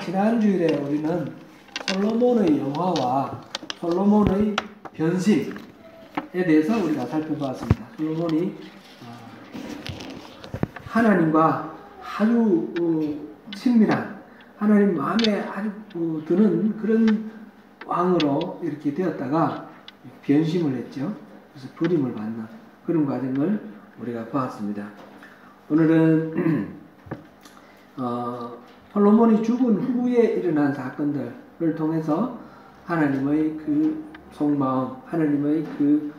지난 주일에 우리는 솔로몬의 영화와 솔로몬의 변심에 대해서 우리가 살펴보았습니다. 솔로몬이 하나님과 아주 친밀한, 하나님 마음에 아주 드는 그런 왕으로 이렇게 되었다가 변심을 했죠. 그래서 부림을 받는 그런 과정을 우리가 보았습니다. 오늘은 솔로몬이 죽은 후에 일어난 사건들을 통해서 하나님의 그 속마음, 하나님의 그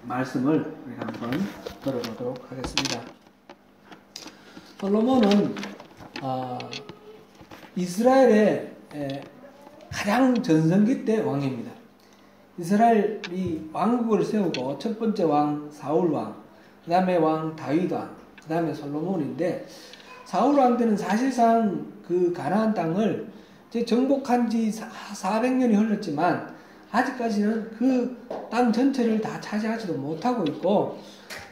말씀을 우리가 한번 들어보도록 하겠습니다. 솔로몬은 이스라엘의 가장 전성기 때 왕입니다. 이스라엘이 왕국을 세우고 첫 번째 왕 사울 왕, 그 다음에 왕 다윗 왕, 그 다음에 솔로몬인데, 사울 왕 때는 사실상 그 가나안 땅을 이제 정복한 지 400년이 흘렀지만 아직까지는 그 땅 전체를 다 차지하지도 못하고 있고,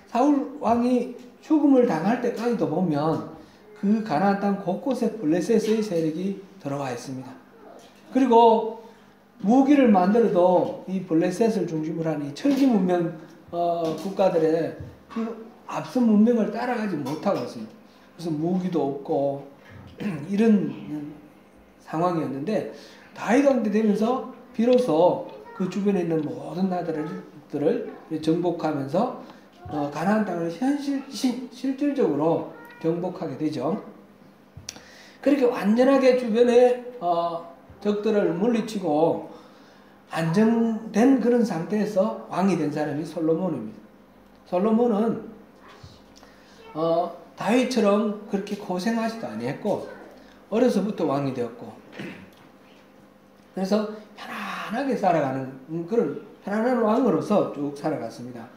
사울 왕이 죽음을 당할 때까지도 보면 그 가나안 땅 곳곳에 블레셋의 세력이 들어와 있습니다. 그리고 무기를 만들어도 이 블레셋을 중심으로 한 이 철기 문명 국가들의 그 앞선 문명을 따라가지 못하고 있습니다. 그래서 무기도 없고 이런 상황이었는데, 다윗 왕 때 되면서 비로소 그 주변에 있는 모든 나라들을 정복하면서 가나안 땅을 실질적으로 정복하게 되죠. 그렇게 완전하게 주변에 적들을 물리치고 안정된 그런 상태에서 왕이 된 사람이 솔로몬입니다. 솔로몬은 다윗처럼 그렇게 고생하지도 아니했고 어려서부터 왕이 되었고, 그래서 편안하게 살아가는 그런 편안한 왕으로서 쭉 살아갔습니다.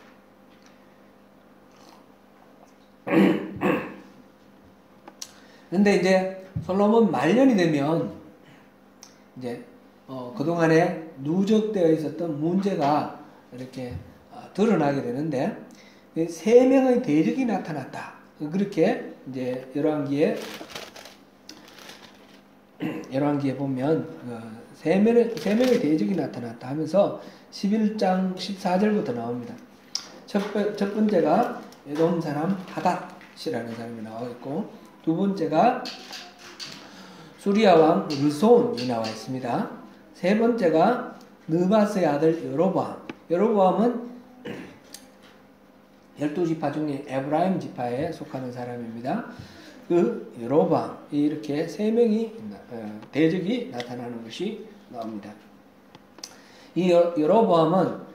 그런데 이제 솔로몬 말년이 되면 이제 그동안에 누적되어 있었던 문제가 이렇게 드러나게 되는데, 3명의 대적이 나타났다. 그렇게 이제 열왕기에 보면 3명의 대적이 나타났다 하면서 11장 14절부터 나옵니다. 첫 번째가 에돔 사람 하닷이라는 사람이 나와 있고, 두 번째가 수리아 왕 르손이 나와 있습니다. 세 번째가 느바스의 아들 여로보암. 여로보암은 12지파 중에 에브라임 지파에 속하는 사람입니다. 그 여로보암, 이렇게 3명이 대적이 나타나는 것이 나옵니다. 이 여로보암은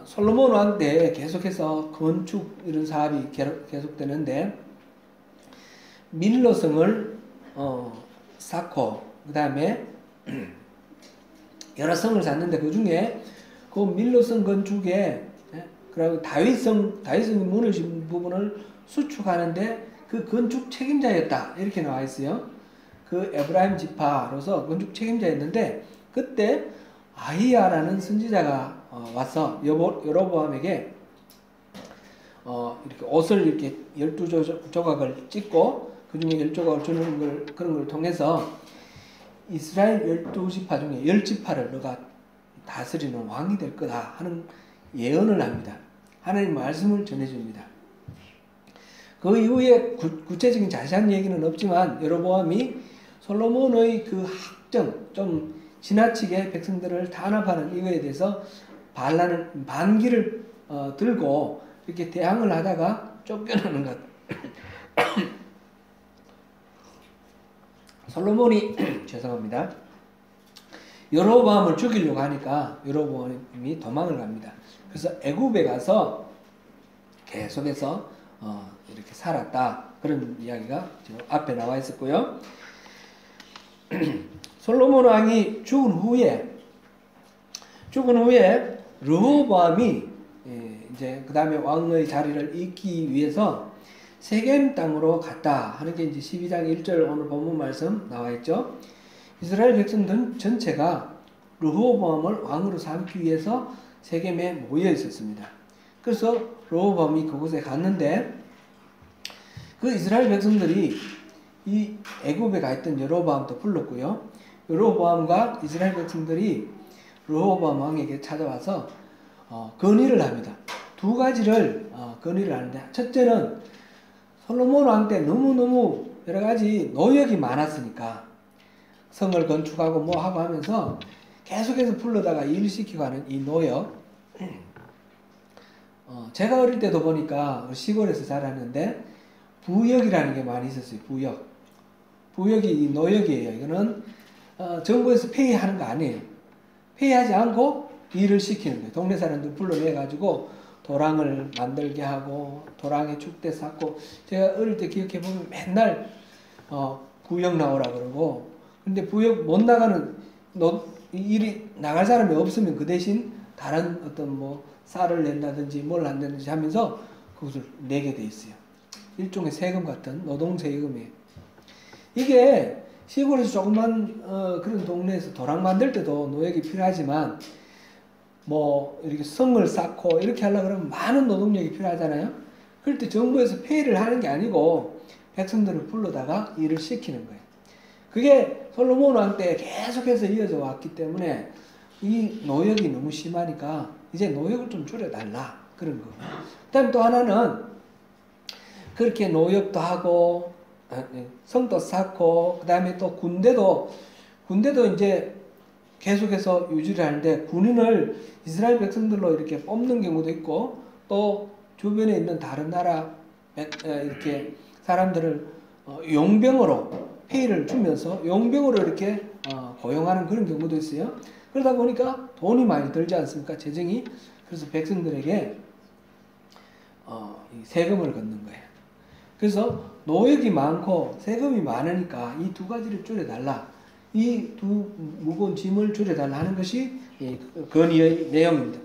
솔로몬 왕 때 계속해서 건축 이런 사업이 계속되는데, 밀로성을 쌓고 그 다음에 여러 성을 쌓는데, 그 중에 그 밀로성 건축에 그리고 다윗성이 무너진 부분을 수축하는데 그 건축 책임자였다, 이렇게 나와 있어요. 그 에브라임 지파로서 건축 책임자였는데, 그때 아히야라는 선지자가 와서 여로보암에게 이렇게 옷을 이렇게 12조각을 찍고 그 중에 10조각을 주는 그런 걸 통해서 이스라엘 12지파 중에 10지파를 너가 다스리는 왕이 될 거다 하는 예언을 합니다. 하나님 말씀을 전해줍니다. 그 이후에 구체적인 자세한 얘기는 없지만, 여로보암이 솔로몬의 그 학정, 좀 지나치게 백성들을 탄압하는 이거에 대해서 반기를 들고 이렇게 대항을 하다가 쫓겨나는 것. 솔로몬이 죄송합니다. 여로보암을 죽이려고 하니까 여로보암이 도망을 갑니다. 그래서 애굽에 가서 계속해서 이렇게 살았다, 그런 이야기가 지금 앞에 나와 있었고요. 솔로몬 왕이 죽은 후에 르호보암이 이제 그 다음에 왕의 자리를 잇기 위해서 세겜 땅으로 갔다 하는 게 이제 12장 1절 오늘 본문 말씀 나와 있죠. 이스라엘 백성들 전체가 르호보암을 왕으로 삼기 위해서 세겜에 모여 있었습니다. 그래서 르호보암이 그곳에 갔는데, 그 이스라엘 백성들이 이 애굽에 가 있던 여로보암도 불렀고요. 여로보암과 이스라엘 백성들이 르호보암 왕에게 찾아와서 건의를 합니다. 두 가지를 건의를 하는데, 첫째는 솔로몬 왕 때 너무너무 여러 가지 노역이 많았으니까 성을 건축하고 뭐 하고 하면서 계속해서 불러다가 일을 시키고 하는 이 노역. 제가 어릴 때도 보니까 시골에서 자랐는데 부역이라는 게 많이 있었어요. 부역이 노역이에요. 이거는 정부에서 페이하는 거 아니에요. 페이하지 않고 일을 시키는 거예요. 동네 사람들 불러내가지고 도랑을 만들게 하고 도랑에 축대 쌓고, 제가 어릴 때 기억해 보면 맨날 부역 나오라 그러고, 근데 부역 못 나가는 일이 나갈 사람이 없으면 그 대신 다른 어떤 뭐 쌀을 낸다든지 뭘 한다든지 하면서 그것을 내게 돼 있어요. 일종의 세금 같은 노동 세금이에요. 이게 시골에서 조그만 그런 동네에서 도랑 만들 때도 노역이 필요하지만, 뭐 이렇게 성을 쌓고 이렇게 하려고 그러면 많은 노동력이 필요하잖아요. 그럴 때 정부에서 페이를 하는 게 아니고 백성들을 불러다가 일을 시키는 거예요. 그게 솔로몬 왕 때 계속해서 이어져 왔기 때문에 이 노역이 너무 심하니까 이제 노역을 좀 줄여달라, 그런 거. 그다음 또 하나는 그렇게 노역도 하고 성도 쌓고, 그 다음에 또 군대도 이제 계속해서 유지를 하는데, 군인을 이스라엘 백성들로 이렇게 뽑는 경우도 있고, 또 주변에 있는 다른 나라 이렇게 사람들을 용병으로 페이를 주면서 용병으로 이렇게 고용하는 그런 경우도 있어요. 그러다 보니까 돈이 많이 들지 않습니까? 재정이. 그래서 백성들에게 세금을 걷는 거예요. 그래서 노역이 많고 세금이 많으니까 이 두 가지를 줄여달라, 이 두 무거운 짐을 줄여달라 하는 것이 건의의 내용입니다.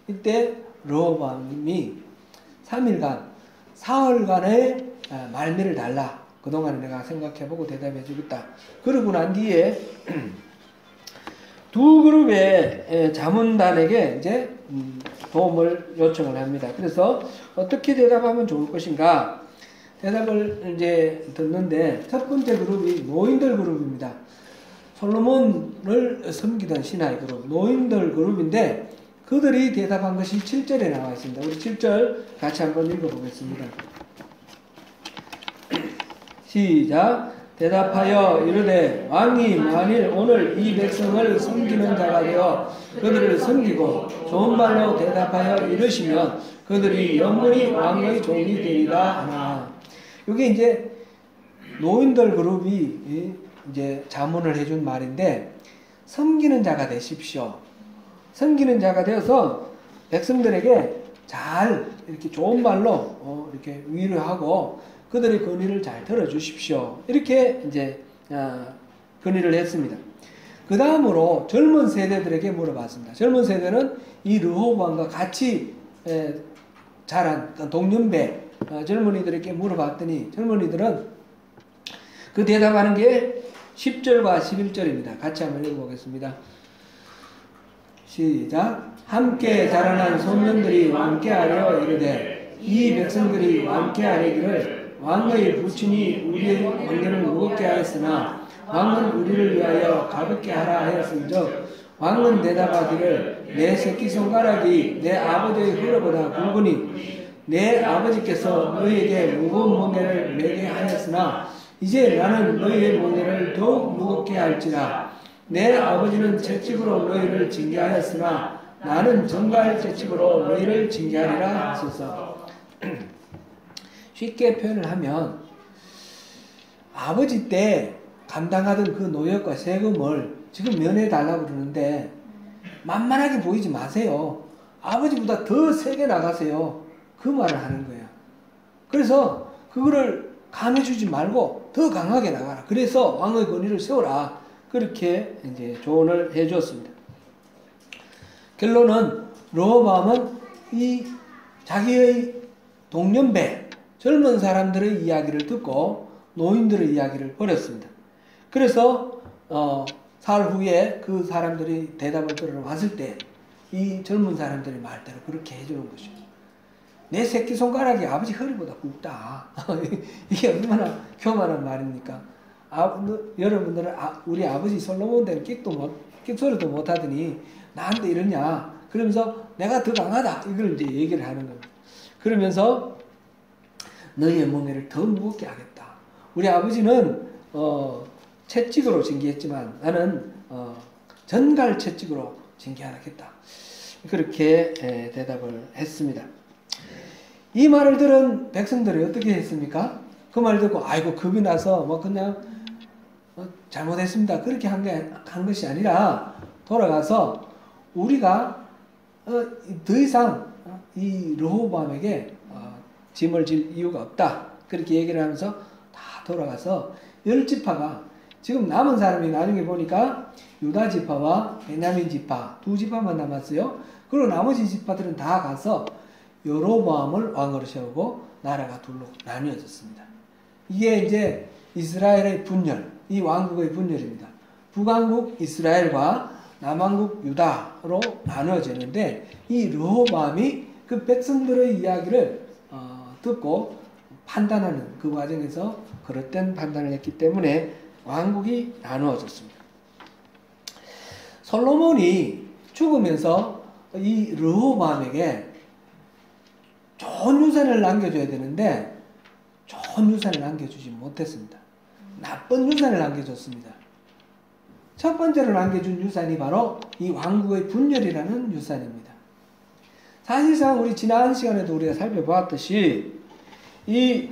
이때 르호보암이 3일간 사흘간의 말미를 달라, 그동안에 내가 생각해보고 대답해 주겠다. 그러고 난 뒤에 두 그룹의 자문단에게 이제 도움을 요청을 합니다. 그래서 어떻게 대답하면 좋을 것인가 대답을 이제 듣는데, 첫 번째 그룹이 노인들 그룹입니다. 솔로몬을 섬기던 신하의 그룹, 노인들 그룹인데, 그들이 대답한 것이 7절에 나와 있습니다. 우리 7절 같이 한번 읽어보겠습니다. 시작. 대답하여 이르되, 왕이 만일 오늘 이 백성을 섬기는 자가 되어 그들을 섬기고 좋은 말로 대답하여 이르시면 그들이 영원히 왕의 종이 되리라 하나. 이게 이제 노인들 그룹이 이제 자문을 해준 말인데, 섬기는 자가 되십시오. 섬기는 자가 되어서 백성들에게 잘 이렇게 좋은 말로 이렇게 위로하고 그들의 건의를 잘 들어주십시오. 이렇게 이제 건의를 했습니다. 그 다음으로 젊은 세대들에게 물어봤습니다. 젊은 세대는 이 르호보암과 같이 자란 동년배 젊은이들에게 물어봤더니, 젊은이들은 그 대답하는 게 10절과 11절입니다. 같이 한번 읽어보겠습니다. 시작. 함께 자라난 소년들이 왕께하려 이르되, 이 백성들이 왕께하려기를 왕의 부친이 우리의 왕년을 무겁게 하였으나 왕은 우리를 위하여 가볍게 하라 하였은즉, 왕은 대답하기를 내 새끼손가락이 내 아버지의 흙보다 굵으니 내 아버지께서 너희에게 무거운 멍에를 매게 하였으나 이제 나는 너희의 멍에를 더욱 무겁게 할지라. 내 아버지는 채찍으로 너희를 징계하였으나 나는 정갈 채찍으로 너희를 징계하리라 하소서. 쉽게 표현을 하면, 아버지 때 감당하던 그 노역과 세금을 지금 면해달라고 그러는데 만만하게 보이지 마세요. 아버지보다 더 세게 나가세요. 그 말을 하는 거예요. 그래서 그거를 감해주지 말고 더 강하게 나가라. 그래서 왕의 권위를 세워라. 그렇게 이제 조언을 해주었습니다. 결론은 르호보암은 이 자기의 동년배 젊은 사람들의 이야기를 듣고 노인들의 이야기를 버렸습니다. 그래서 사흘 후에 그 사람들이 대답을 들으러 왔을 때 이 젊은 사람들의 말대로 그렇게 해주는 것이죠. 내 새끼손가락이 아버지 허리보다 굵다. 이게 얼마나 교만한 말입니까? 여러분들은 우리 아버지 솔로몬 때는 끽소리도 못하더니 나한테 이러냐. 그러면서 내가 더 강하다. 이걸 이제 얘기를 하는 겁니다. 그러면서 너희의 멍에를 더 무겁게 하겠다. 우리 아버지는 채찍으로 징계했지만 나는 전갈 채찍으로 징계하겠다. 그렇게 대답을 했습니다. 이 말을 들은 백성들이 어떻게 했습니까? 그 말 듣고 아이고 겁이 나서 뭐 그냥 잘못했습니다. 그렇게 한 것이 아니라 돌아가서 우리가 더 이상 이 르호보암에게 짐을 질 이유가 없다. 그렇게 얘기를 하면서 다 돌아가서 10지파가 지금 남은 사람이 나중에 보니까 유다 지파와 베냐민 지파 두 지파만 남았어요. 그리고 나머지 지파들은 다 가서 여로보암을 왕으로 세우고 나라가 둘로 나뉘어졌습니다. 이게 이제 이스라엘의 분열, 이 왕국의 분열입니다. 북왕국 이스라엘과 남왕국 유다로 나누어지는데 이 르호보암이 그 백성들의 이야기를 듣고 판단하는 그 과정에서 그릇된 판단을 했기 때문에 왕국이 나누어졌습니다. 솔로몬이 죽으면서 이 르호보암에게 좋은 유산을 남겨줘야 되는데 좋은 유산을 남겨주지 못했습니다. 나쁜 유산을 남겨줬습니다. 첫 번째로 남겨준 유산이 바로 이 왕국의 분열이라는 유산입니다. 사실상 우리 지난 시간에도 우리가 살펴보았듯이 이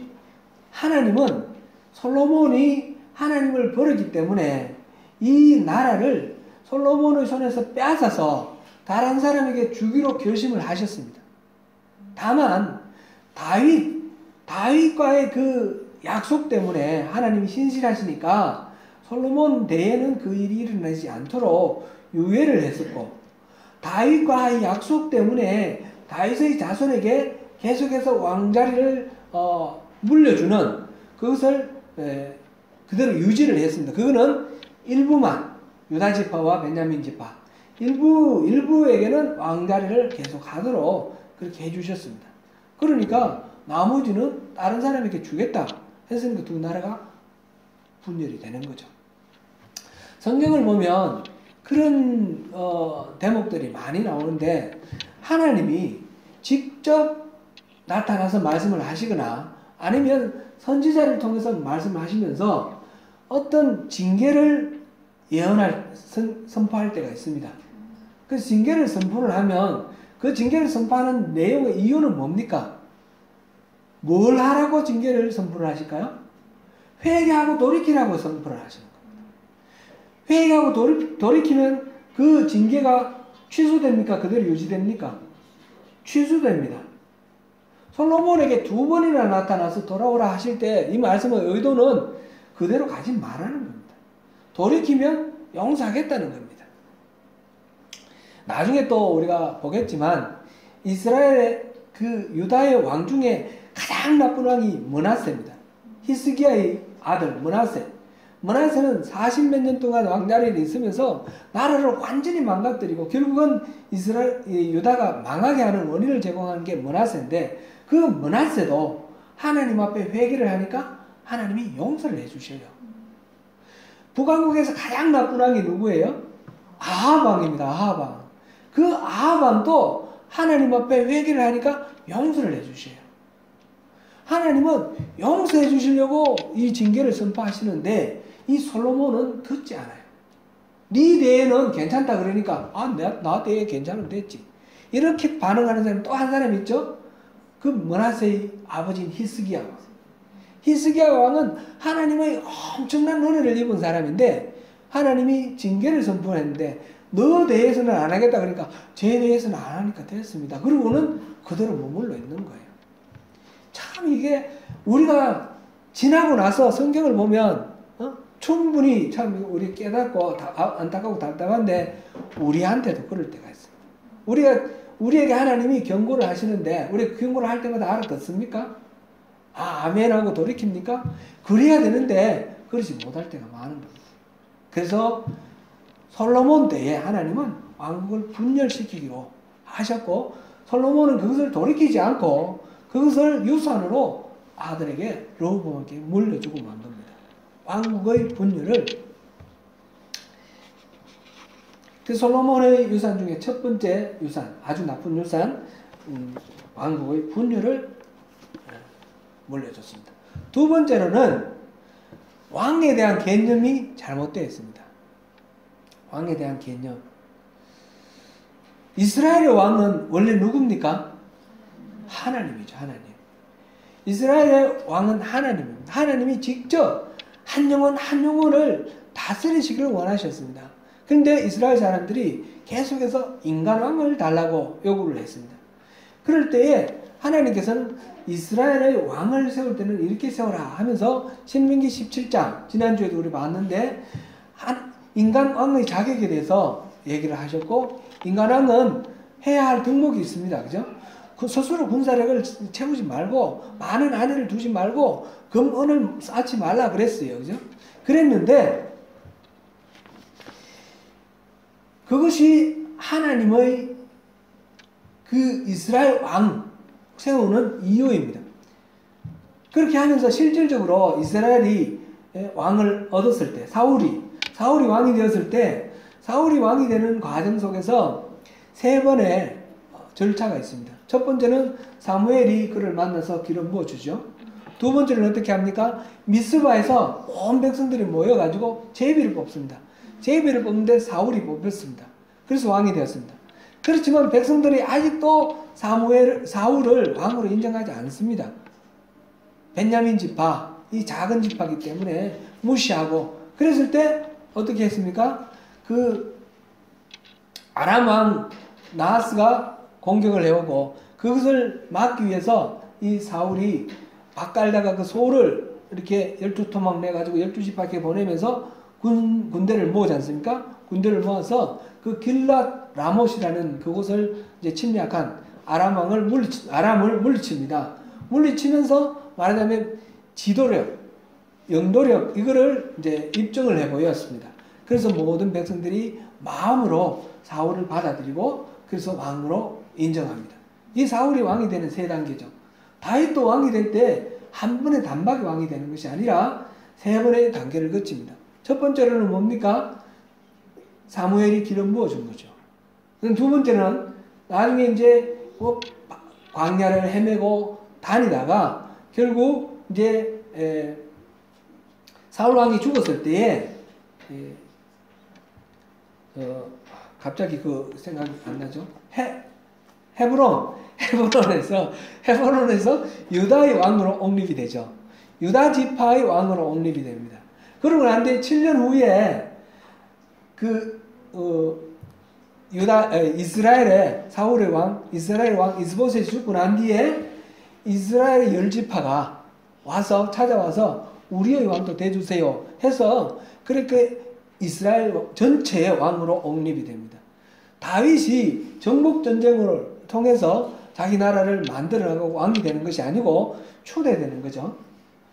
하나님은 솔로몬이 하나님을 버렸기 때문에 이 나라를 솔로몬의 손에서 빼앗아서 다른 사람에게 주기로 결심을 하셨습니다. 다만 다윗과의 그 약속 때문에 하나님이 신실하시니까 솔로몬 대에는 그 일이 일어나지 않도록 유예를 했었고 다윗과의 약속 때문에 다윗의 자손에게 계속해서 왕자리를 물려주는 그것을 그대로 유지를 했습니다. 그거는 일부만 유다지파와 베냐민지파 일부에게는 왕자리를 계속하도록 그렇게 해주셨습니다. 그러니까 나머지는 다른 사람에게 주겠다 했으니까 두 나라가 분열이 되는 거죠. 성경을 보면 그런 대목들이 많이 나오는데 하나님이 직접 나타나서 말씀을 하시거나 아니면 선지자를 통해서 말씀하시면서 어떤 징계를 선포할 때가 있습니다. 그 징계를 선포를 하면 그 징계를 선포하는 내용의 이유는 뭡니까? 뭘 하라고 징계를 선포를 하실까요? 회개하고 돌이키라고 선포를 하시는 겁니다. 회개하고 돌이키면 그 징계가 취소됩니까? 그대로 유지됩니까? 취소됩니다. 솔로몬에게 2번이나 나타나서 돌아오라 하실 때 이 말씀의 의도는 그대로 가지 말라는 겁니다. 돌이키면 용서하겠다는 겁니다. 나중에 또 우리가 보겠지만 이스라엘의 그 유다의 왕 중에 가장 나쁜 왕이 므낫세입니다. 히스기야의 아들 므낫세. 므낫세는 40몇 년 동안 왕자리에 있으면서 나라를 완전히 망가뜨리고 결국은 유다가 망하게 하는 원인을 제공하는 게 므낫세인데 그 므낫세도 하나님 앞에 회개를 하니까 하나님이 용서를 해주셔요. 북왕국에서 가장 나쁜 왕이 누구예요? 아합 왕입니다. 아합 왕. 그 아합 왕도 하나님 앞에 회개를 하니까 용서를 해주셔요. 하나님은 용서해 주시려고 이 징계를 선포하시는데 이 솔로몬은 듣지 않아요. 네 대에는 괜찮다 그러니까 나 대에 괜찮으면 됐지. 이렇게 반응하는 사람이 또 한 사람 있죠? 그 므낫세의 아버지인 히스기야 왕. 히스기야 왕은 하나님의 엄청난 은혜를 입은 사람인데 하나님이 징계를 선포했는데 너 대해서는 안 하겠다 그러니까 제 대해서는 안 하니까 됐습니다. 그러고는 그대로 머물러 있는 거예요. 참 이게 우리가 지나고 나서 성경을 보면 충분히 참 우리 깨닫고 안타깝고 답답한데 우리한테도 그럴 때가 있습니다. 우리에게 하나님이 경고를 하시는데 우리 경고를 할 때마다 알아듣습니까? 아멘하고 돌이킵니까? 그래야 되는데 그러지 못할 때가 많은 겁니다. 그래서 솔로몬 때에 하나님은 왕국을 분열시키기로 하셨고 솔로몬은 그것을 돌이키지 않고 그것을 유산으로 아들에게 르호보암에게 물려주고 만 겁니다. 왕국의 분열을 솔로몬의 유산 중에 첫 번째 유산, 아주 나쁜 유산, 왕국의 분열을 물려줬습니다. 두 번째로는 왕에 대한 개념이 잘못되어 있습니다. 왕에 대한 개념. 이스라엘의 왕은 원래 누굽니까? 하나님이죠. 하나님. 이스라엘의 왕은 하나님입니다. 하나님이 직접 한 영혼 한 영혼을 다스리시기를 원하셨습니다. 그런데 이스라엘 사람들이 계속해서 인간 왕을 달라고 요구를 했습니다. 그럴 때에 하나님께서는 이스라엘의 왕을 세울 때는 이렇게 세워라 하면서 신명기 17장 지난주에도 우리 봤는데 인간 왕의 자격에 대해서 얘기를 하셨고, 인간 왕은 해야 할 덕목이 있습니다. 그죠? 스스로 군사력을 채우지 말고 많은 아내를 두지 말고 금은을 쌓지 말라 그랬어요. 그죠? 그랬는데 그것이 하나님의 그 이스라엘 왕 세우는 이유입니다. 그렇게 하면서 실질적으로 이스라엘이 왕을 얻었을 때, 사울이 왕이 되었을 때, 사울이 왕이 되는 과정 속에서 세 번의 절차가 있습니다. 첫 번째는 사무엘이 그를 만나서 기름 부어주죠. 두 번째는 어떻게 합니까? 미스바에서 온 백성들이 모여가지고 제비를 뽑습니다. 제비를 뽑는데 사울이 뽑혔습니다. 그래서 왕이 되었습니다. 그렇지만 백성들이 아직도 사울을 왕으로 인정하지 않습니다. 벤야민 지파, 이 작은 지파이기 때문에 무시하고, 그랬을 때 어떻게 했습니까? 그 아람 왕 나하스가 공격을 해오고, 그것을 막기 위해서 이 사울이 밥 깔다가 그 소를 이렇게 12토막 내가지고 12지파께 보내면서 군대를 모으지 않습니까? 군대를 모아서 그 길랏 라못이라는 그곳을 이제 침략한 아람을 물리칩니다. 물리치면서 말하자면 지도력, 영도력, 이거를 이제 입증을 해 보였습니다. 그래서 모든 백성들이 마음으로 사울을 받아들이고, 그래서 왕으로 인정합니다. 이 사울이 왕이 되는 세 단계죠. 다윗도 왕이 될 때 한 번에 단박에 왕이 되는 것이 아니라 세 번의 단계를 거칩니다. 첫 번째로는 뭡니까? 사무엘이 기름 부어준 거죠. 두 번째는 나중에 이제 광야를 헤매고 다니다가 결국 이제 사울 왕이 죽었을 때에 갑자기 그 생각이 안 나죠. 헤브론에서 유다의 왕으로 옹립이 되죠. 유다 지파의 왕으로 옹립이 됩니다. 그러고 난 뒤에 7년 후에 이스라엘의 사울의 왕, 이스라엘 왕 이스보셋이 죽고 난 뒤에 이스라엘의 10지파가 찾아와서 우리의 왕도 대주세요 해서 그렇게 이스라엘 전체의 왕으로 옹립이 됩니다. 다윗이 정복전쟁을 통해서 자기 나라를 만들어가고 왕이 되는 것이 아니고 초대되는 거죠.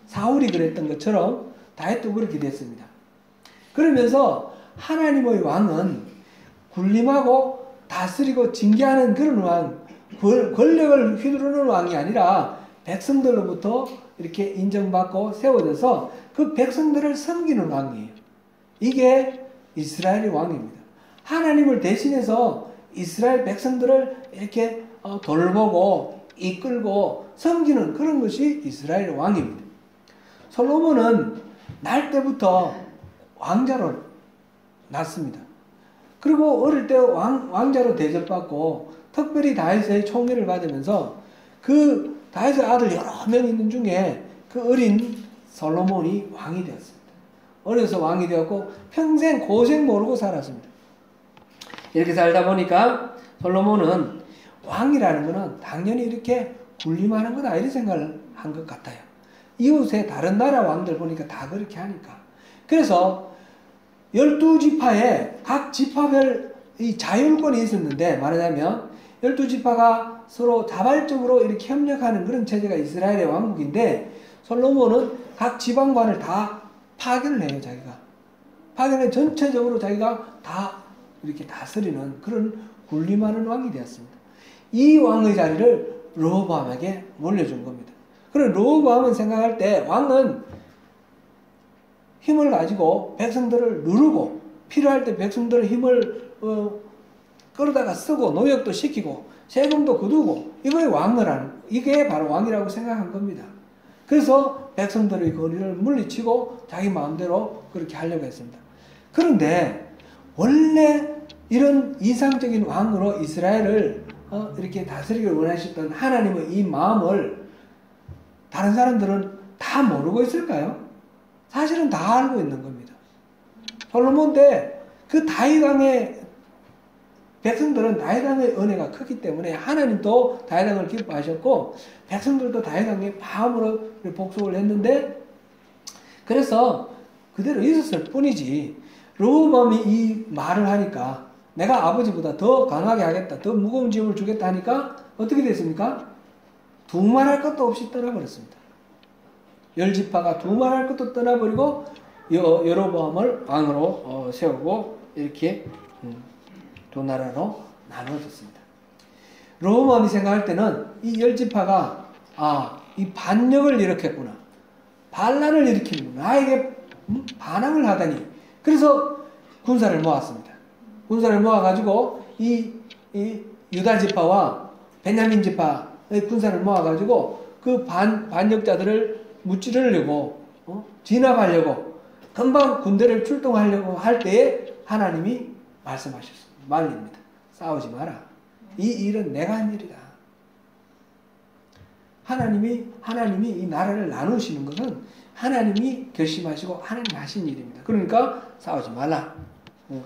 사울이 그랬던 것처럼 다윗도 그렇게 됐습니다. 그러면서 하나님의 왕은 군림하고 다스리고 징계하는 그런 왕, 권력을 휘두르는 왕이 아니라 백성들로부터 이렇게 인정받고 세워져서 그 백성들을 섬기는 왕이에요. 이게 이스라엘의 왕입니다. 하나님을 대신해서 이스라엘 백성들을 이렇게 돌보고 이끌고 섬기는 그런 것이 이스라엘의 왕입니다. 솔로몬은 날 때부터 왕자로 났습니다. 그리고 어릴 때 왕자로 대접받고 특별히 다윗의 총애를 받으면서 그 다윗의 아들 여러 명 있는 중에 그 어린 솔로몬이 왕이 되었습니다. 어려서 왕이 되었고 평생 고생 모르고 살았습니다. 이렇게 살다 보니까 솔로몬은 왕이라는 것은 당연히 이렇게 군림하는 거다 이런 생각을 한 것 같아요. 이웃의 다른 나라 왕들 보니까 다 그렇게 하니까. 그래서 12지파에 각 지파별 이 자율권이 있었는데, 말하자면 12지파가 서로 자발적으로 이렇게 협력하는 그런 체제가 이스라엘의 왕국인데, 솔로몬은 각 지방관을 다 파견을 해요. 자기가 파견해 전체적으로 자기가 다 이렇게 다스리는 그런 군림하는 왕이 되었습니다. 이 왕의 자리를 르호보암에게 물려준 겁니다. 그럼 르호보암은 생각할 때 왕은 힘을 가지고 백성들을 누르고 필요할 때 백성들의 힘을 끌어다가 쓰고 노역도 시키고 세금도 거두고 이게 바로 왕이라고 생각한 겁니다. 그래서 백성들의 거리를 물리치고 자기 마음대로 그렇게 하려고 했습니다. 그런데 원래 이런 이상적인 왕으로 이스라엘을 이렇게 다스리기를 원하셨던 하나님의 이 마음을 다른 사람들은 다 모르고 있을까요? 사실은 다 알고 있는 겁니다. 솔로몬 때 그 다윗 왕의 백성들은 다윗 왕의 은혜가 크기 때문에 하나님도 다윗 왕을 기뻐하셨고 백성들도 다윗 왕의 마음으로 복속을 했는데 그래서 그대로 있었을 뿐이지 르호보암이 이 말을 하니까 내가 아버지보다 더 강하게 하겠다, 더 무거운 짐을 주겠다 하니까 어떻게 됐습니까? 두말할 것도 없이 떠나버렸습니다. 10지파가 두말할 것도 떠나버리고 여로보암을 왕으로 세우고 이렇게 두 나라로 나눠졌습니다. 르호보암이 생각할 때는 이 10지파가 이 반역을 일으켰구나, 반란을 일으키는구나, 나에게 반항을 하다니. 그래서 군사를 모았습니다. 군사를 모아가지고 이 유다 지파와 베냐민 지파의 군사를 모아가지고 그 반역자들을 무찌르려고 진압하려고 금방 군대를 출동하려고 할 때에 하나님이 말씀하셨습니다. 말립니다. 싸우지 마라. 이 일은 내가 한 일이다. 하나님이 이 나라를 나누시는 것은 하나님이 결심하시고 하나님이 하신 일입니다. 그러니까 싸우지 말라.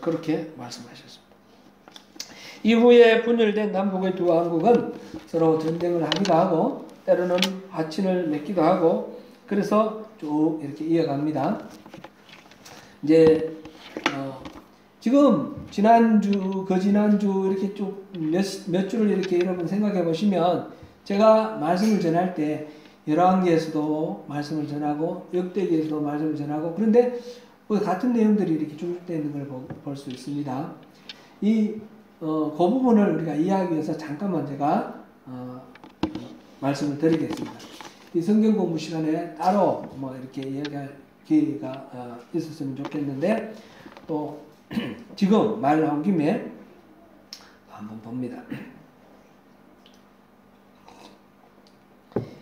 그렇게 말씀하셨습니다. 이후에 분열된 남북의 두 왕국은 서로 전쟁을 하기도 하고 때로는 화친을 맺기도 하고 그래서 쭉 이렇게 이어갑니다. 이제 지금 지난주 이렇게 쭉 몇 주를 이렇게 여러분 생각해 보시면 제가 말씀을 전할 때 열왕기에서도 말씀을 전하고 역대기에서도 말씀을 전하고 그런데 같은 내용들이 이렇게 중립되어 있는 걸 볼 수 있습니다. 그 부분을 우리가 이해하기 위해서 잠깐만 제가 말씀을 드리겠습니다. 이 성경 공부 시간에 따로 이렇게 이야기할 기회가 있었으면 좋겠는데 또 지금 말 나온 김에 한번 봅니다.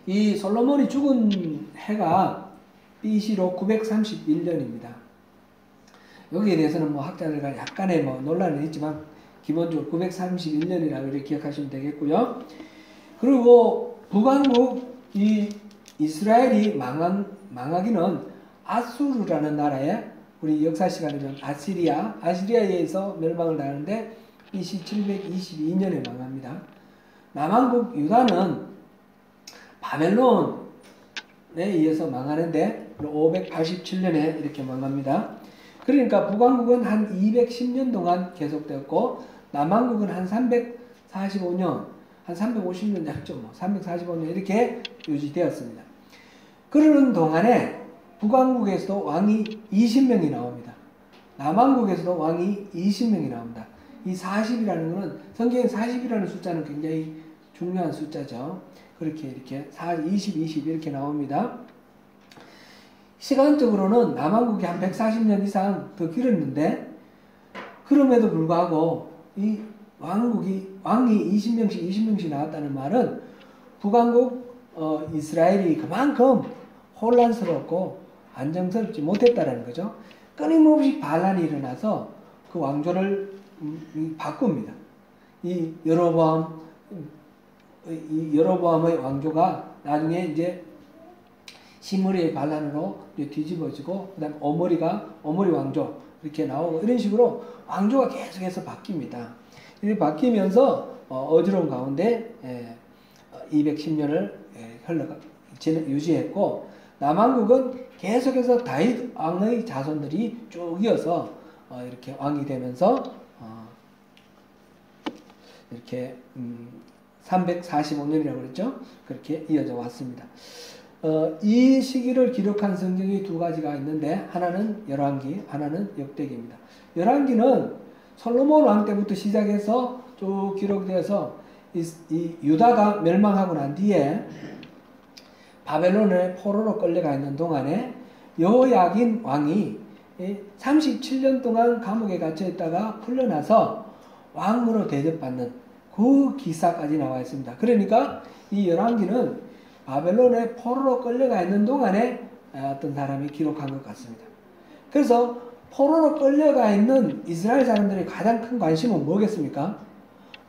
이 솔로몬이 죽은 해가 BC로 931년입니다. 여기에 대해서는 학자들과 약간의 논란은 있지만 기본적으로 931년이라고 이렇게 기억하시면 되겠고요. 그리고 북왕국 이 이스라엘이 망하기는 아수르라는 나라에 우리 역사 시간이면 아시리아에 의해서 멸망을 당하는데 BC 722년에 망합니다. 남왕국 유다는 바벨론에 의해서 망하는데 587년에 이렇게 망합니다. 그러니까 북왕국은 한 210년 동안 계속되었고 남왕국은 한 345년, 한 350년 약죠. 345년 이렇게 유지되었습니다. 그러는 동안에 북왕국에서도 왕이 20명이 나옵니다. 남왕국에서도 왕이 20명이 나옵니다. 이 40이라는 것은 성경에 40이라는 숫자는 굉장히 중요한 숫자죠. 그렇게 이렇게 20 이렇게 나옵니다. 시간적으로는 남왕국이 한 140년 이상 더 길었는데 그럼에도 불구하고 이 왕이 20명씩 나왔다는 말은 북왕국 이스라엘이 그만큼 혼란스럽고 안정스럽지 못했다는 거죠. 끊임없이 반란이 일어나서 그 왕조를 바꿉니다. 이 여로보암의 왕조가 나중에 이제 시므리의 반란으로 뒤집어지고 그다음 오므리 왕조 이렇게 나오고 이런 식으로 왕조가 계속해서 바뀝니다. 이렇게 바뀌면서 어지러운 가운데 210년을 유지했고 남왕국은 계속해서 다윗 왕의 자손들이 쭉 이어서 이렇게 왕이 되면서 이렇게 345년이라고 그랬죠. 그렇게 이어져 왔습니다. 이 시기를 기록한 성경이 두 가지가 있는데 하나는 열왕기, 하나는 역대기입니다. 열왕기는 솔로몬 왕 때부터 시작해서 쭉 기록되어서 이 유다가 멸망하고 난 뒤에 바벨론의 포로로 끌려가 있는 동안에 여호야긴 왕이 37년 동안 감옥에 갇혀 있다가 풀려나서 왕으로 대접받는 그 기사까지 나와 있습니다. 그러니까 이 열왕기는 바벨론의 포로로 끌려가 있는 동안에 어떤 사람이 기록한 것 같습니다. 그래서 포로로 끌려가 있는 이스라엘 사람들의 가장 큰 관심은 뭐겠습니까?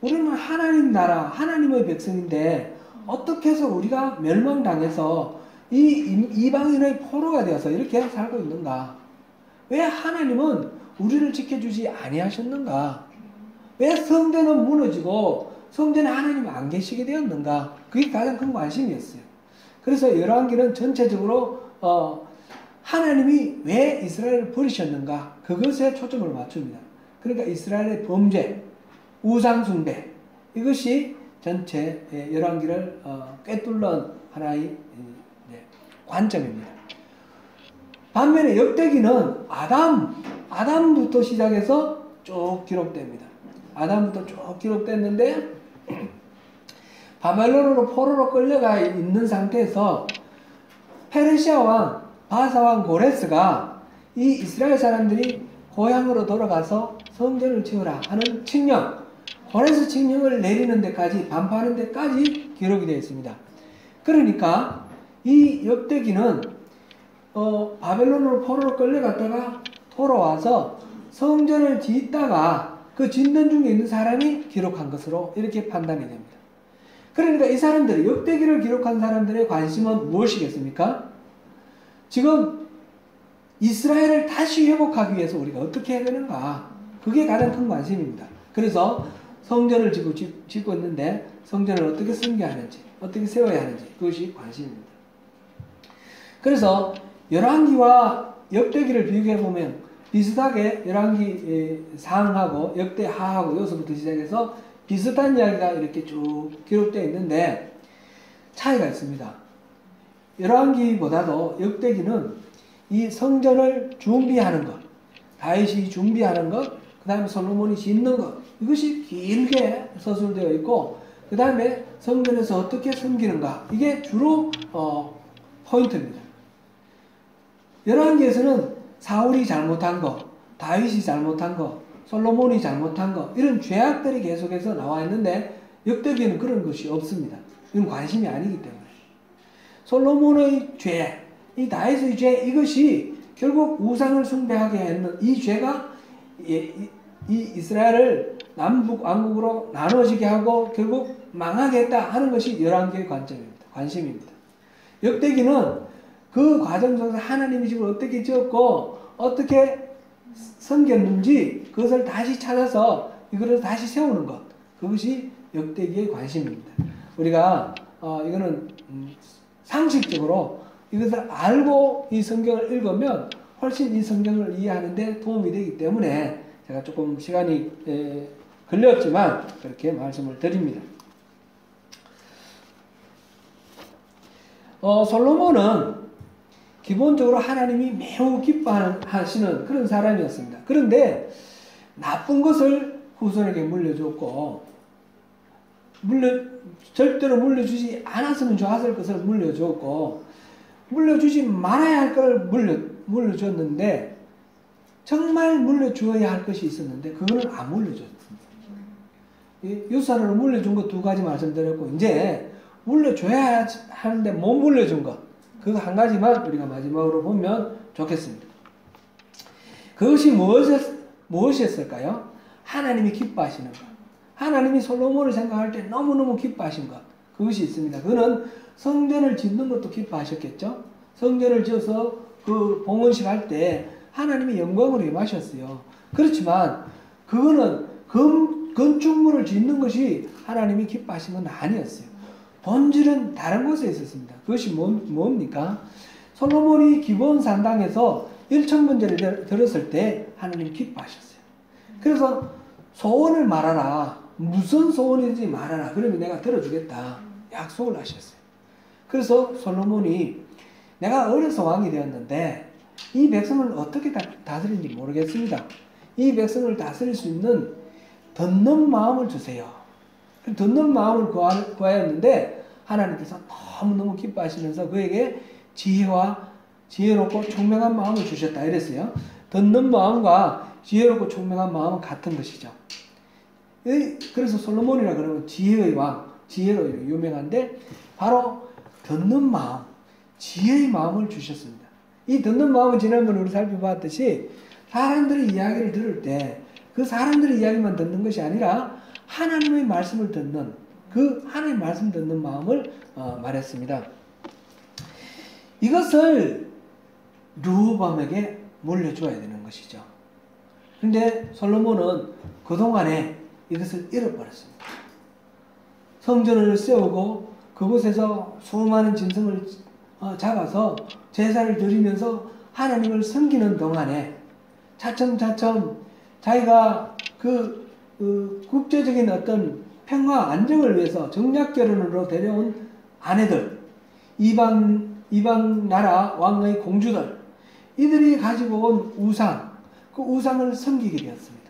우리는 하나님 나라, 하나님의 백성인데 어떻게 해서 우리가 멸망당해서 이 이방인의 포로가 되어서 이렇게 살고 있는가? 왜 하나님은 우리를 지켜주지 아니하셨는가? 왜 성전은 무너지고 성전에 하나님이 안 계시게 되었는가? 그게 가장 큰 관심이었어요. 그래서 열왕기는 전체적으로 하나님이 왜 이스라엘을 버리셨는가? 그것에 초점을 맞춥니다. 그러니까 이스라엘의 범죄, 우상숭배, 이것이 전체 열왕기를 꿰뚫는 하나의 관점입니다. 반면에 역대기는 아담부터 시작해서 쭉 기록됩니다. 아담부터 쭉 기록됐는데 바벨론으로 포로로 끌려가 있는 상태에서 페르시아 왕 바사 왕 고레스가 이 이스라엘 사람들이 고향으로 돌아가서 성전을 지으라 하는 칙령, 고레스 칙령을 내리는 데까지, 반포하는 데까지 기록이 되어 있습니다. 그러니까 이 역대기는 바벨론으로 포로로 끌려갔다가 돌아와서 성전을 짓다가 그 짓는 중에 있는 사람이 기록한 것으로 이렇게 판단이 됩니다. 그러니까 이 사람들이, 역대기를 기록한 사람들의 관심은 무엇이겠습니까? 지금 이스라엘을 다시 회복하기 위해서 우리가 어떻게 해야 되는가? 그게 가장 큰 관심입니다. 그래서 성전을 짓고 있는데 성전을 어떻게 승계하는지, 어떻게 세워야 하는지, 그것이 관심입니다. 그래서 열왕기와 역대기를 비교해보면 비슷하게 열왕기 상하고 역대하하고 여기서부터 시작해서 비슷한 이야기가 이렇게 쭉 기록되어 있는데 차이가 있습니다. 열왕기보다도 역대기는 이 성전을 준비하는 것, 다윗이 준비하는 것, 그 다음에 솔로몬이 짓는 것, 이것이 길게 서술되어 있고, 그 다음에 성전에서 어떻게 섬기는가, 이게 주로 포인트입니다. 열왕기에서는 사울이 잘못한 것, 다윗이 잘못한 것, 솔로몬이 잘못한 것, 이런 죄악들이 계속해서 나와 있는데 역대기에는 그런 것이 없습니다. 이건 관심이 아니기 때문에. 솔로몬의 죄, 이 다윗의 죄, 이것이 결국 우상을 숭배하게 했는 이 죄가 이 이스라엘을 남북 왕국으로 나눠지게 하고 결국 망하게 했다 하는 것이 열왕기의 관심입니다. 역대기는 그 과정 속에서 하나님이 집을 어떻게 지었고 어떻게 섬겼는지 그것을 다시 찾아서 이것을 다시 세우는 것, 그것이 역대기의 관심입니다. 우리가 이거는 상식적으로 이것을 알고 이 성경을 읽으면 훨씬 이 성경을 이해하는 데 도움이 되기 때문에 제가 조금 시간이 걸렸지만 그렇게 말씀을 드립니다. 솔로몬은 기본적으로 하나님이 매우 기뻐하시는 그런 사람이었습니다. 그런데 나쁜 것을 후손에게 물려줬고 절대로 물려주지 않았으면 좋았을 것을 물려줬고 물려주지 말아야 할 걸 물려줬는데 정말 물려주어야 할 것이 있었는데 그거는 안 물려줬습니다. 유산으로 물려준 것 두 가지 말씀드렸고 이제 물려줘야 하는데 못 물려준 것, 그거 한 가지만 우리가 마지막으로 보면 좋겠습니다. 그것이 무엇이었을까요? 하나님이 기뻐하시는 것. 하나님이 솔로몬을 생각할 때 너무너무 기뻐하신 것. 그것이 있습니다. 그는 성전을 짓는 것도 기뻐하셨겠죠? 성전을 지어서 그 봉헌식 할 때 하나님이 영광으로 임하셨어요. 그렇지만 그거는 건축물을 짓는 것이 하나님이 기뻐하신 건 아니었어요. 본질은 다른 곳에 있었습니다. 그것이 뭡니까? 솔로몬이 기브온 산당에서 1,000번제를 드렸을 때 하나님 기뻐하셨어요. 그래서 소원을 말하라. 무슨 소원이든지 말하라. 그러면 내가 들어주겠다. 약속을 하셨어요. 그래서 솔로몬이 내가 어려서 왕이 되었는데 이 백성을 어떻게 다스리는지 모르겠습니다. 이 백성을 다스릴 수 있는 듣는 마음을 주세요. 듣는 마음을 구하였는데 하나님께서 너무너무 기뻐하시면서 그에게 지혜와 지혜롭고 총명한 마음을 주셨다 이랬어요. 듣는 마음과 지혜롭고 총명한 마음은 같은 것이죠. 그래서 솔로몬이라 그러면 지혜의 왕, 지혜로 유명한데 바로 듣는 마음, 지혜의 마음을 주셨습니다. 이 듣는 마음은 지난번에 우리 살펴봤듯이 사람들의 이야기를 들을 때 그 사람들의 이야기만 듣는 것이 아니라 하나님의 말씀을 듣는 그 하나님의 말씀 듣는 마음을 말했습니다. 이것을 르호보암에게 물려줘야 되는 것이죠. 그런데 솔로몬은 그동안에 이것을 잃어버렸습니다. 성전을 세우고 그곳에서 수많은 짐승을 잡아서 제사를 드리면서 하나님을 섬기는 동안에 차츰차츰 자기가 국제적인 어떤 평화 안정을 위해서 정략결혼으로 데려온 아내들, 이방 나라 왕의 공주들, 이들이 가지고 온 우상, 그 우상을 섬기게 되었습니다.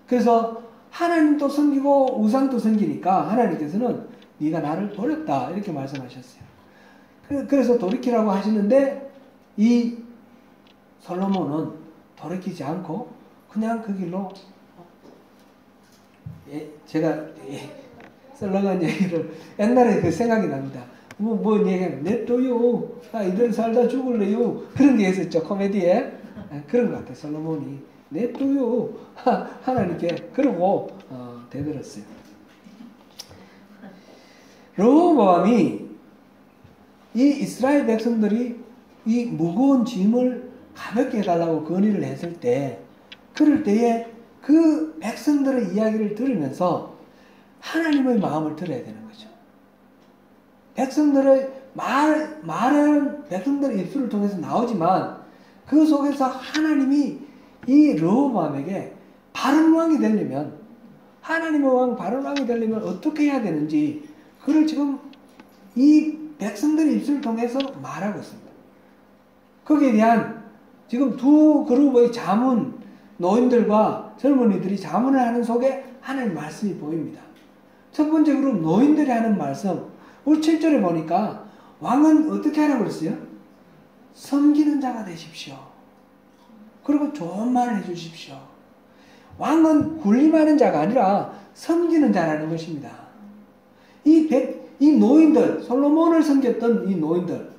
그래서 하나님도 섬기고 우상도 섬기니까 하나님께서는 네가 나를 버렸다 이렇게 말씀하셨어요. 그래서 돌이키라고 하시는데 이 솔로몬은 돌이키지 않고 그냥 그 길로 제가 썰렁한 얘기를 옛날에 그 생각이 납니다. 뭐 얘기하면 냅둬요. 이대로 살다 죽을래요. 그런 게 있었죠. 코미디에. 그런 것 같아요. 솔로몬이 냅둬요. 하나님께 그러고 대들었어요. 르호보암이 이 이스라엘 백성들이 이 무거운 짐을 가볍게 해달라고 건의를 했을 때 그럴 때에 그 백성들의 이야기를 들으면서 하나님의 마음을 들어야 되는 거죠. 백성들의 말은 백성들의 입술을 통해서 나오지만 그 속에서 하나님이 이 르호보암에게 바른 왕이 되려면 하나님의 왕 바른 왕이 되려면 어떻게 해야 되는지 그걸 지금 이 백성들의 입술을 통해서 말하고 있습니다. 거기에 대한 지금 두 그룹의 자문 노인들과 젊은이들이 자문을 하는 속에 하나님의 말씀이 보입니다. 첫 번째 그룹 노인들이 하는 말씀 우리 7절에 보니까 왕은 어떻게 하라고 그랬어요? 섬기는 자가 되십시오. 그리고 좋은 말을 해주십시오. 왕은 군림하는 자가 아니라 섬기는 자라는 것입니다. 이 노인들, 솔로몬을 섬겼던 이 노인들,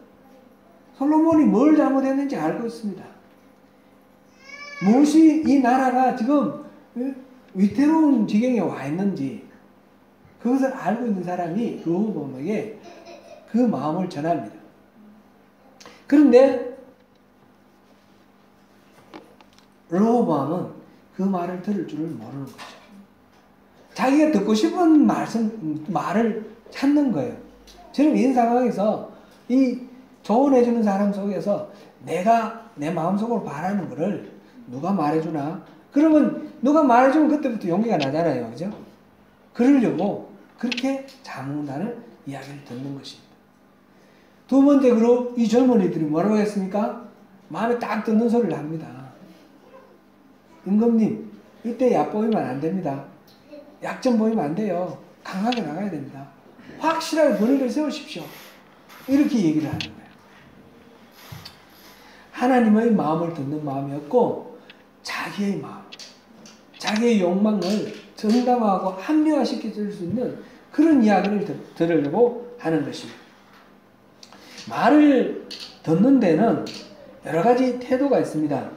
솔로몬이 뭘 잘못했는지 알고 있습니다. 무엇이 이 나라가 지금 위태로운 지경에 와 있는지 그것을 알고 있는 사람이 르호보암에게 그 마음을 전합니다. 그런데 르호보암은 그 말을 들을 줄을 모르는 거죠. 자기가 듣고 싶은 말을 찾는 거예요. 저는 이 상황에서 이 조언해주는 사람 속에서 내가 내 마음속으로 바라는 거를 누가 말해주나? 그러면 누가 말해주면 그때부터 용기가 나잖아요. 그죠? 그러려고 그렇게 자문하는 이야기를 듣는 것입니다. 두 번째 그룹 이 젊은이들이 뭐라고 했습니까? 마음에 딱 듣는 소리를 합니다. 임금님 이때 얕보이면 안 됩니다. 약점 보이면 안 돼요. 강하게 나가야 됩니다. 확실하게 권위를 세우십시오. 이렇게 얘기를 하는 거예요. 하나님의 마음을 듣는 마음이었고 자기의 마음, 자기의 욕망을 정당화하고 합리화시켜 줄 수 있는 그런 이야기를 들으려고 하는 것입니다. 말을 듣는 데는 여러 가지 태도가 있습니다.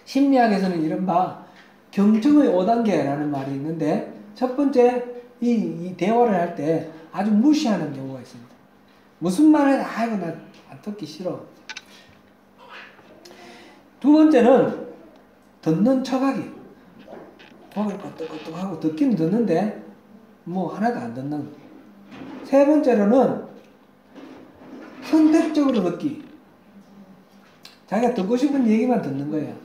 심리학에서는 이른바 경청의 5단계라는 말이 있는데 첫 번째 이 대화를 할 때 아주 무시하는 경우가 있습니다. 무슨 말을 아이고 나 안 듣기 싫어. 두 번째는 듣는 척하기. 고개를 끄덕끄덕하고 듣기는 듣는데 뭐 하나도 안 듣는. 세 번째로는 선택적으로 듣기. 자기가 듣고 싶은 얘기만 듣는 거예요.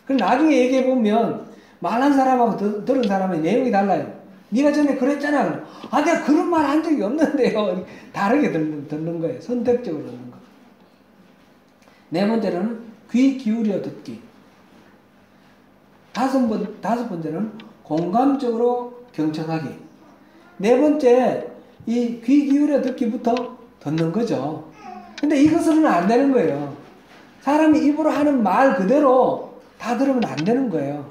그럼 나중에 얘기해보면 말한 사람하고 들은 사람의 내용이 달라요. 네가 전에 그랬잖아. 아 내가 그런 말 한 적이 없는데요. 다르게 듣는 거예요. 선택적으로 듣는 거. 네 번째로는 귀 기울여 듣기. 다섯 번째는 공감적으로 경청하기. 네 번째 이 귀 기울여 듣기부터 듣는 거죠. 근데 이것은 안 되는 거예요. 사람이 입으로 하는 말 그대로 다 들으면 안 되는 거예요.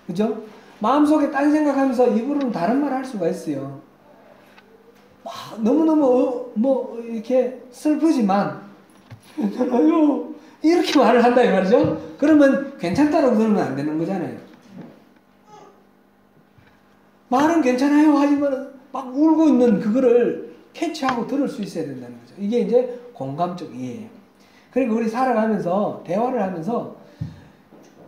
그죠? 마음속에 딴 생각하면서 입으로는 다른 말 할 수가 있어요. 너무너무 이렇게 슬프지만 아유 이렇게 말을 한다 이 말이죠. 그러면 괜찮다라고 들으면 안 되는 거잖아요. 말은 괜찮아요 하지만 막 울고 있는 그거를 캐치하고 들을 수 있어야 된다는 거죠. 이게 이제 공감적 이해예요. 그러니까 우리 살아가면서 대화를 하면서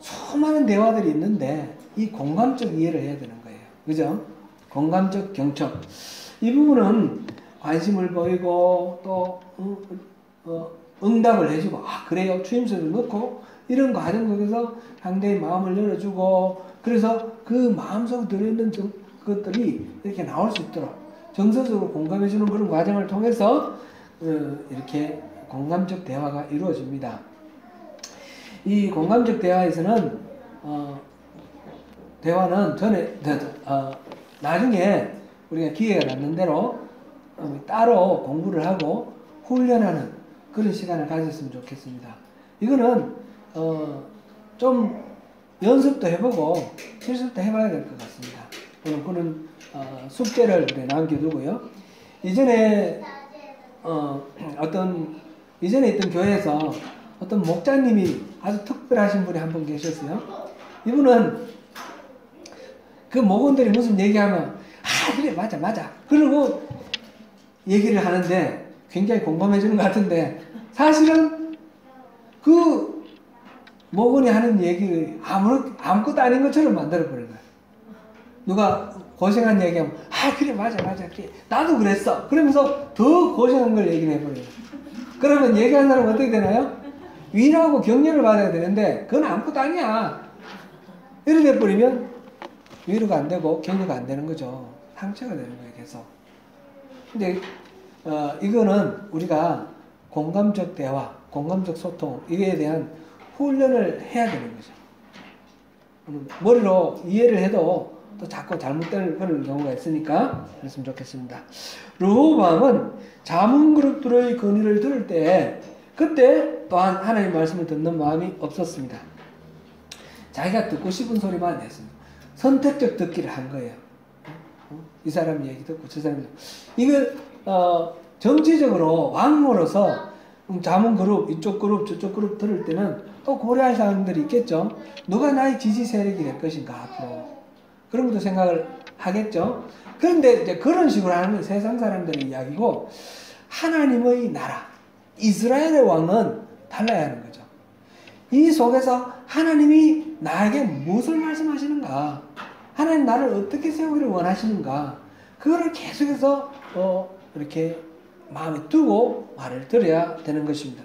수많은 대화들이 있는데 이 공감적 이해를 해야 되는 거예요. 그죠? 공감적 경청. 이 부분은 관심을 보이고 또 응답을 해주고 그래요 추임새를 넣고 이런 과정 속에서 상대의 마음을 열어주고 그래서 그 마음속에 들어있는 것들이 이렇게 나올 수 있도록 정서적으로 공감해주는 그런 과정을 통해서 이렇게 공감적 대화가 이루어집니다. 이 공감적 대화에서는 대화는 나중에 우리가 기회가 남는 대로 따로 공부를 하고 훈련하는 그런 시간을 가졌으면 좋겠습니다. 이거는 좀 연습도 해보고 실습도 해봐야 될 것 같습니다. 그런 숙제를 남겨두고요. 이전에 이전에 있던 교회에서 어떤 목자님이 아주 특별하신 분이 한 분 계셨어요. 이분은 그 목원들이 무슨 얘기하면 그래 맞아 그러고 얘기를 하는데 굉장히 공감해 주는 것 같은데 사실은 그 목원이 하는 얘기를 아무것도 아닌 것처럼 만들어 버린 거예요. 누가 고생한 얘기하면 그래 맞아 그래 나도 그랬어 그러면서 더 고생한 걸 얘기를 해버려요. 그러면 얘기하는 사람은 어떻게 되나요? 위로하고 격려를 받아야 되는데 그건 아무것도 아니야 이렇게 돼버리면 위로가 안 되고 격려가 안 되는 거죠. 상처가 되는 거예요 계속. 근데 이거는 우리가 공감적 대화 공감적 소통 이거에 대한 훈련을 해야 되는 거죠. 머리로 이해를 해도 또 자꾸 잘못될 그런 경우가 있으니까 그랬으면 좋겠습니다. 르호보암은 자문 그룹들의 건의를 들을 때 그때 또한 하나님의 말씀을 듣는 마음이 없었습니다. 자기가 듣고 싶은 소리만 했습니다. 선택적 듣기를 한 거예요. 이 사람 얘기 듣고 저 사람 이거 정치적으로 왕으로서 자문 그룹 이쪽 그룹 저쪽 그룹 들을 때는 또 고려할 사람들이 있겠죠. 누가 나의 지지 세력이 될 것인가 앞으로 그런 것도 생각을 하겠죠. 그런데 이제 그런 식으로 하는 세상 사람들의 이야기고 하나님의 나라 이스라엘의 왕은 달라야 하는 거죠. 이 속에서 하나님이 나에게 무엇을 말씀하시는가 하나님 나를 어떻게 세우기를 원하시는가 그거를 계속해서 이렇게 마음에 두고 말을 들어야 되는 것입니다.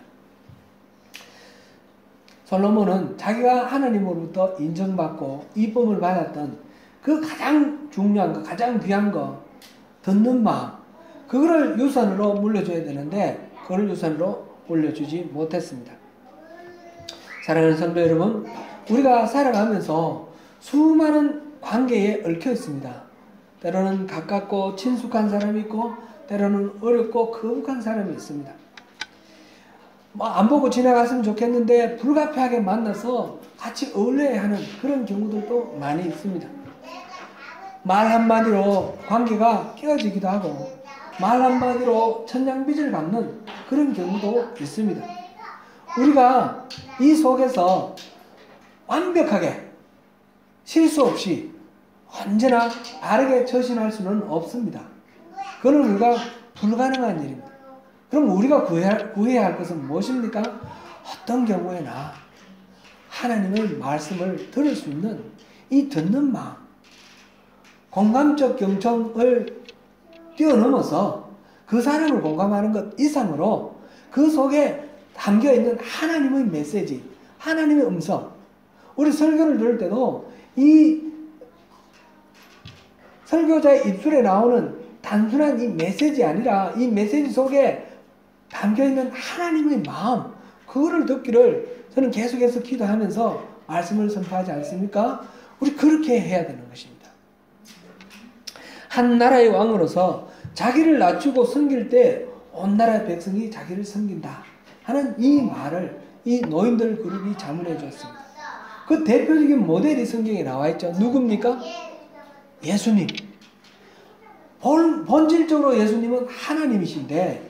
솔로몬은 자기가 하나님으로부터 인정받고 이쁨을 받았던 그 가장 중요한 거 가장 귀한 거 듣는 마음 그거를 유산으로 물려줘야 되는데 그걸 유산으로 물려주지 못했습니다. 사랑하는 성도 여러분 우리가 살아가면서 수많은 관계에 얽혀 있습니다. 때로는 가깝고 친숙한 사람이 있고 때로는 어렵고 거북한 사람이 있습니다. 안 보고 지나갔으면 좋겠는데 불가피하게 만나서 같이 어울려야 하는 그런 경우들도 많이 있습니다. 말 한마디로 관계가 깨어지기도 하고 말 한마디로 천냥빚을 갚는 그런 경우도 있습니다. 우리가 이 속에서 완벽하게 실수 없이 언제나 바르게 처신할 수는 없습니다. 그건 우리가 불가능한 일입니다. 그럼 우리가 구해야 할 것은 무엇입니까? 어떤 경우에나 하나님의 말씀을 들을 수 있는 이 듣는 마음 공감적 경청을 뛰어넘어서 그 사람을 공감하는 것 이상으로 그 속에 담겨있는 하나님의 메시지 하나님의 음성 우리 설교를 들을 때도 이 설교자의 입술에 나오는 단순한 이 메시지 아니라 이 메시지 속에 담겨있는 하나님의 마음 그거를 듣기를 저는 계속해서 기도하면서 말씀을 선포하지 않습니까? 우리 그렇게 해야 되는 것입니다. 한 나라의 왕으로서 자기를 낮추고 섬길 때 온 나라의 백성이 자기를 섬긴다 하는 이 말을 이 노인들 그룹이 자문해 주었습니다. 그 대표적인 모델이 성경에 나와 있죠. 누굽니까? 예수님. 본질적으로 예수님은 하나님이신데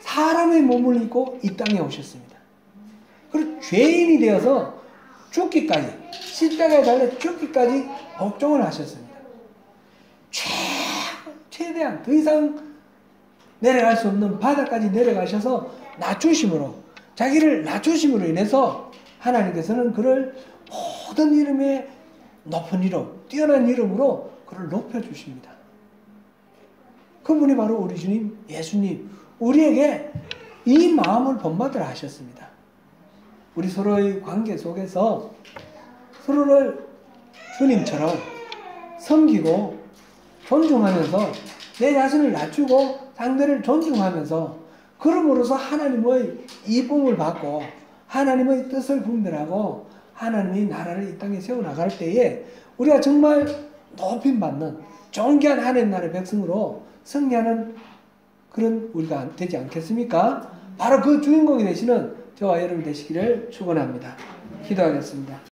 사람의 몸을 입고 이 땅에 오셨습니다. 그리고 죄인이 되어서 죽기까지, 십자가에 달려 죽기까지 복종을 하셨습니다. 최대한 더 이상 내려갈 수 없는 바다까지 내려가셔서 자기를 낮추심으로 인해서 하나님께서는 그를 모든 이름의 높은 이름, 뛰어난 이름으로 그를 높여주십니다. 그분이 바로 우리 주님 예수님, 우리에게 이 마음을 본받으라 하셨습니다. 우리 서로의 관계 속에서 서로를 주님처럼 섬기고 존중하면서 내 자신을 낮추고 상대를 존중하면서 그럼으로써 하나님의 이쁨을 받고 하나님의 뜻을 분별하고 하나님의 나라를 이 땅에 세워나갈 때에 우리가 정말 높임받는 존귀한 하나님 나라의 백성으로 승리하는 그런 우리가 되지 않겠습니까? 바로 그 주인공이 되시는 저와 여러분 되시기를 축원합니다. 기도하겠습니다.